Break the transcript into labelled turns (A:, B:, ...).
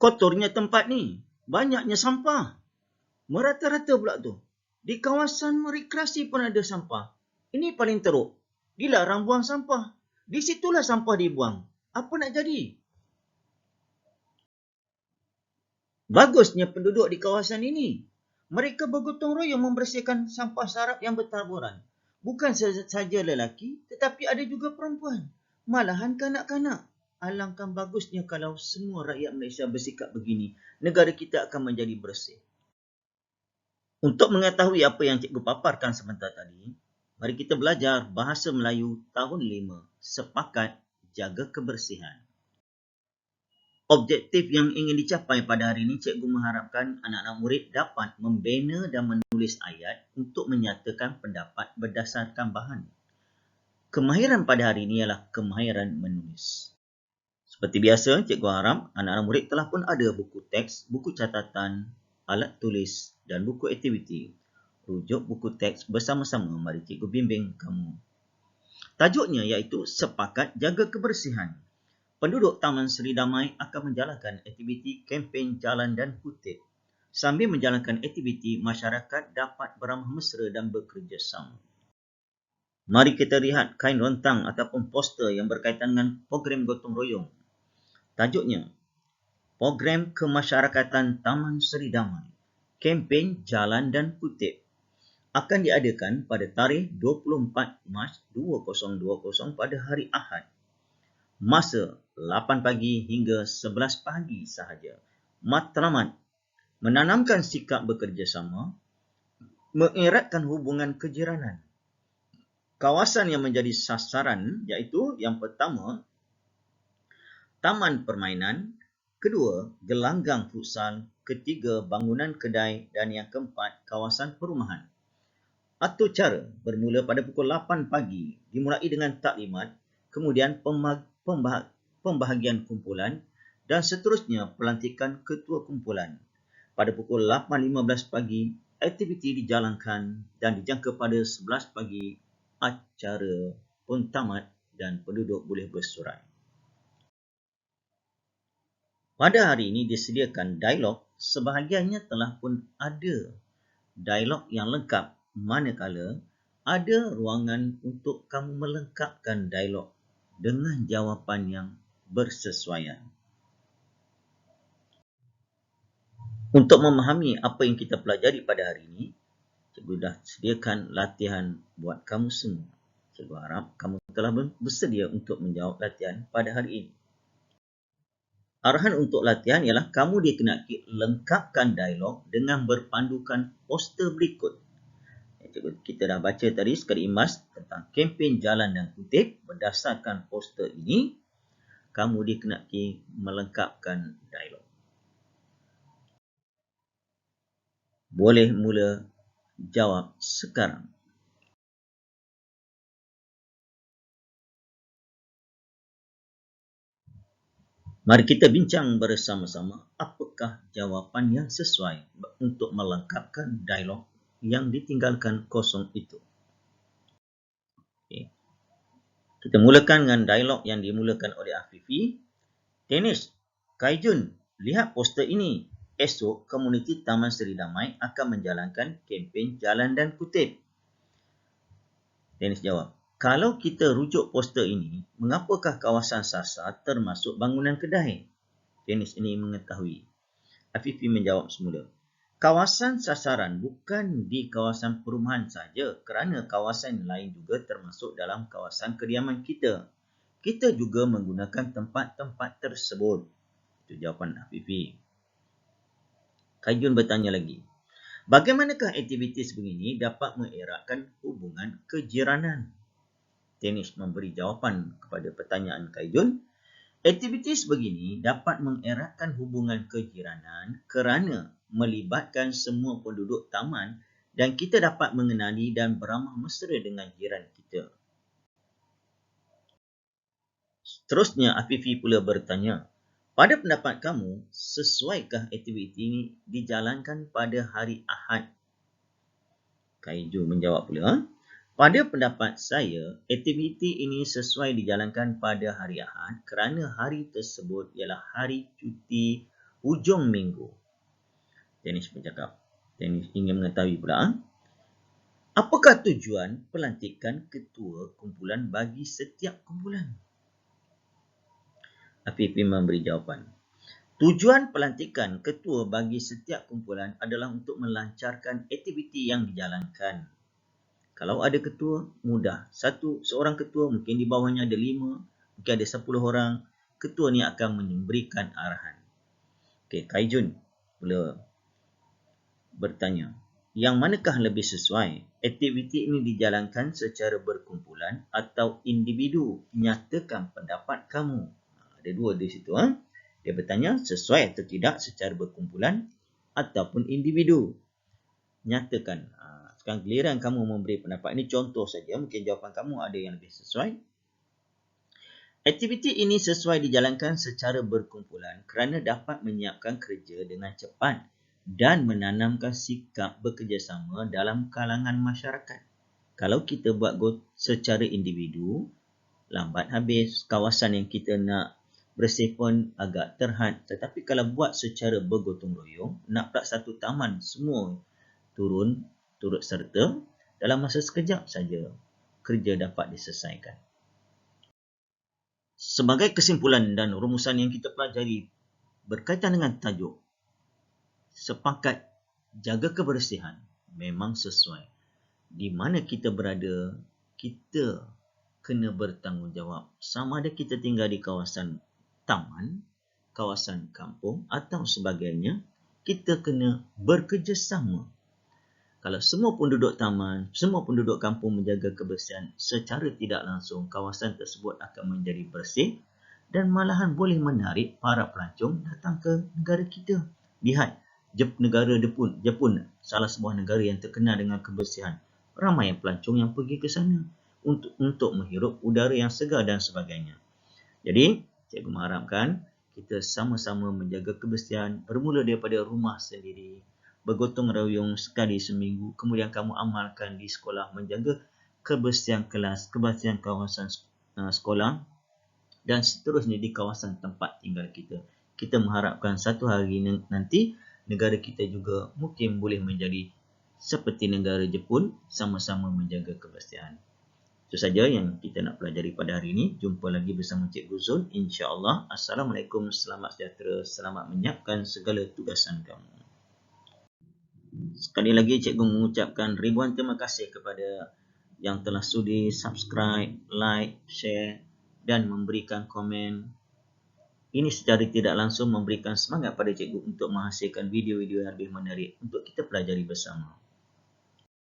A: Kotornya tempat ni. Banyaknya sampah. Merata-rata pula tu. Di kawasan rekreasi pun ada sampah. Ini paling teruk. Dilarang buang sampah. Di situlah sampah dibuang. Apa nak jadi? Bagusnya penduduk di kawasan ini. Mereka bergotong royong membersihkan sampah sarap yang bertaburan. Bukan saja lelaki, tetapi ada juga perempuan. Malahan kanak-kanak. Alangkah bagusnya kalau semua rakyat Malaysia bersikap begini. Negara kita akan menjadi bersih. Untuk mengetahui apa yang cikgu paparkan sebentar tadi, mari kita belajar bahasa Melayu tahun 5, sepakat jaga kebersihan. Objektif yang ingin dicapai pada hari ini, cikgu mengharapkan anak-anak murid dapat membina dan menulis ayat untuk menyatakan pendapat berdasarkan bahan. Kemahiran pada hari ini ialah kemahiran menulis. Seperti biasa, cikgu harap anak-anak murid telah pun ada buku teks, buku catatan, alat tulis dan buku aktiviti. Rujuk buku teks bersama-sama, mari cikgu bimbing kamu. Tajuknya iaitu Sepakat Jaga Kebersihan. Penduduk Taman Seri Damai akan menjalankan aktiviti kempen jalan dan kutip. Sambil menjalankan aktiviti, masyarakat dapat beramah mesra dan bekerjasama. Mari kita lihat kain rontang ataupun poster yang berkaitan dengan program gotong royong. Tajuknya, Program Kemasyarakatan Taman Seri Damai, Kempen Jalan dan Kutip, akan diadakan pada tarikh 24 Mac 2020 pada hari Ahad. Masa 8 pagi hingga 11 pagi sahaja. Matlamat, menanamkan sikap bekerjasama, mengeratkan hubungan kejiranan. Kawasan yang menjadi sasaran iaitu yang pertama, taman permainan, kedua, gelanggang futsal, ketiga, bangunan kedai dan yang keempat, kawasan perumahan. Atur cara bermula pada pukul 8 pagi, dimulai dengan taklimat, kemudian pembahagian kumpulan dan seterusnya pelantikan ketua kumpulan. Pada pukul 8.15 pagi, aktiviti dijalankan dan dijangka pada 11 pagi, acara pun tamat dan penduduk boleh bersurai. Pada hari ini disediakan dialog, sebahagiannya telah pun ada dialog yang lengkap, manakala ada ruangan untuk kamu melengkapkan dialog dengan jawapan yang bersesuaian. Untuk memahami apa yang kita pelajari pada hari ini, cikgu dah sediakan latihan buat kamu semua. Cikgu harap kamu telah bersedia untuk menjawab latihan pada hari ini. Arahan untuk latihan ialah kamu dikenaki lengkapkan dialog dengan berpandukan poster berikut. Kita dah baca tadi sekali imbas tentang kempen jalan dan kutip. Berdasarkan poster ini, kamu dikenaki melengkapkan dialog. Boleh mula jawab sekarang. Mari kita bincang bersama-sama apakah jawapan yang sesuai untuk melengkapkan dialog yang ditinggalkan kosong itu. Okay. Kita mulakan dengan dialog yang dimulakan oleh Afifi. Tenis, Kaijun, lihat poster ini. Esok, komuniti Taman Seri Damai akan menjalankan kempen jalan dan kutip. Tenis jawab, kalau kita rujuk poster ini, mengapakah kawasan sasar termasuk bangunan kedai? Tenis ini mengetahui. Afifi menjawab semula, kawasan sasaran bukan di kawasan perumahan saja kerana kawasan lain juga termasuk dalam kawasan kediaman kita. Kita juga menggunakan tempat-tempat tersebut. Itu jawapan Afifi. Kaijun bertanya lagi, bagaimanakah aktiviti sebegini dapat mengeratkan hubungan kejiranan? Tenis memberi jawapan kepada pertanyaan Kaijun. Aktiviti sebegini dapat mengeratkan hubungan kejiranan kerana melibatkan semua penduduk taman dan kita dapat mengenali dan beramah mesra dengan jiran kita. Seterusnya, Afifi pula bertanya, pada pendapat kamu, sesuaikah aktiviti ini dijalankan pada hari Ahad? Kaiju menjawab pula, pada pendapat saya, aktiviti ini sesuai dijalankan pada hari Ahad kerana hari tersebut ialah hari cuti hujung minggu. Tenis bercakap. Tenis ingin mengetahui pula, apakah tujuan pelantikan ketua kumpulan bagi setiap kumpulan? Afifi memberi jawapan. Tujuan pelantikan ketua bagi setiap kumpulan adalah untuk melancarkan aktiviti yang dijalankan. Kalau ada ketua, mudah. Seorang ketua, mungkin di bawahnya ada 5, mungkin ada 10 orang. Ketua ni akan memberikan arahan. Okey, Kaijun pula bertanya, yang manakah lebih sesuai? Aktiviti ini dijalankan secara berkumpulan atau individu? Nyatakan pendapat kamu. Ada dua di situ. Dia bertanya sesuai atau tidak secara berkumpulan ataupun individu. Nyatakan. Sekarang giliran kamu memberi pendapat. Ini contoh saja. Mungkin jawapan kamu ada yang lebih sesuai. Aktiviti ini sesuai dijalankan secara berkumpulan kerana dapat menyiapkan kerja dengan cepat dan menanamkan sikap bekerjasama dalam kalangan masyarakat. Kalau kita buat secara individu, lambat habis. Kawasan yang kita nak bersih pun agak terhad. Tetapi kalau buat secara bergotong royong, nak pula satu taman semua turut serta, dalam masa sekejap saja kerja dapat diselesaikan. Sebagai kesimpulan dan rumusan yang kita pelajari berkaitan dengan tajuk, sepakat jaga kebersihan memang sesuai. Di mana kita berada, kita kena bertanggungjawab. Sama ada kita tinggal di kawasan taman, kawasan kampung atau sebagainya, kita kena bekerjasama. Kalau semua penduduk taman, semua penduduk kampung menjaga kebersihan, secara tidak langsung kawasan tersebut akan menjadi bersih dan malahan boleh menarik para pelancong datang ke negara kita. Lihat, negara Jepun, salah sebuah negara yang terkenal dengan kebersihan. Ramai pelancong yang pergi ke sana untuk menghirup udara yang segar dan sebagainya. Jadi, cikgu mengharapkan kita sama-sama menjaga kebersihan bermula daripada rumah sendiri. Bergotong royong sekali seminggu, kemudian kamu amalkan di sekolah menjaga kebersihan kelas, kebersihan kawasan sekolah dan seterusnya di kawasan tempat tinggal kita. Kita mengharapkan satu hari nanti negara kita juga mungkin boleh menjadi seperti negara Jepun, sama-sama menjaga kebersihan. Itu saja yang kita nak pelajari pada hari ini. Jumpa lagi bersama Cikgu Zul, insya-Allah. Assalamualaikum, selamat sejahtera, selamat menyiapkan segala tugasan kamu. Sekali lagi cikgu mengucapkan ribuan terima kasih kepada yang telah sudi subscribe, like, share dan memberikan komen. Ini secara tidak langsung memberikan semangat pada cikgu untuk menghasilkan video-video yang lebih menarik untuk kita pelajari bersama.